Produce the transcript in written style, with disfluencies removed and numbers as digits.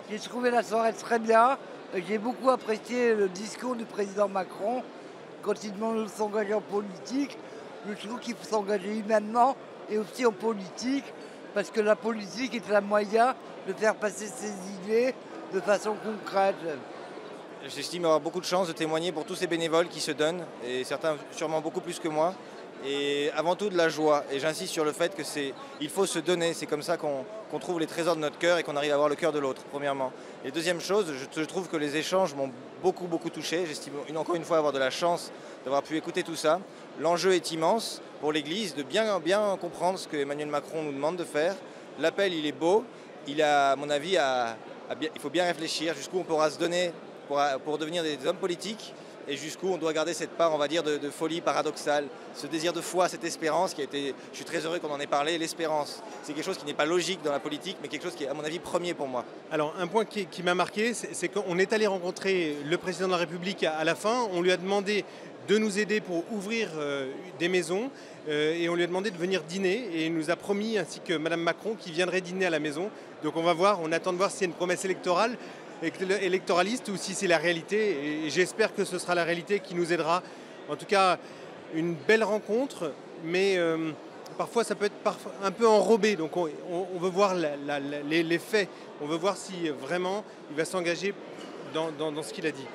J'ai trouvé la soirée très bien. J'ai beaucoup apprécié le discours du président Macron quand il demande de s'engager en politique. Je trouve qu'il faut s'engager humainement et aussi en politique parce que la politique est un moyen de faire passer ses idées de façon concrète. J'estime avoir beaucoup de chance de témoigner pour tous ces bénévoles qui se donnent, et certains sûrement beaucoup plus que moi. Et avant tout de la joie. Et j'insiste sur le fait que il faut se donner. C'est comme ça qu'on trouve les trésors de notre cœur et qu'on arrive à avoir le cœur de l'autre, premièrement. Et deuxième chose, je trouve que les échanges m'ont beaucoup touché. J'estime encore une fois avoir de la chance d'avoir pu écouter tout ça. L'enjeu est immense pour l'Église de bien comprendre ce que Emmanuel Macron nous demande de faire. L'appel, il est beau. Il a, à mon avis, il faut bien réfléchir jusqu'où on pourra se donner pour devenir des hommes politiques et jusqu'où on doit garder cette part, on va dire, de folie paradoxale, ce désir de foi, cette espérance qui a été, je suis très heureux qu'on en ait parlé, l'espérance. C'est quelque chose qui n'est pas logique dans la politique, mais quelque chose qui est, à mon avis, premier pour moi. Alors, un point qui m'a marqué, c'est qu'on est allé rencontrer le président de la République à la fin. On lui a demandé de nous aider pour ouvrir des maisons et on lui a demandé de venir dîner et il nous a promis, ainsi que Madame Macron, qu'il viendrait dîner à la maison. Donc on va voir, on attend de voir si c'est une promesse électoraliste ou si c'est la réalité. Et j'espère que ce sera la réalité qui nous aidera. En tout cas, une belle rencontre, mais parfois ça peut être un peu enrobé. Donc on veut voir les faits. On veut voir si vraiment il va s'engager dans ce qu'il a dit.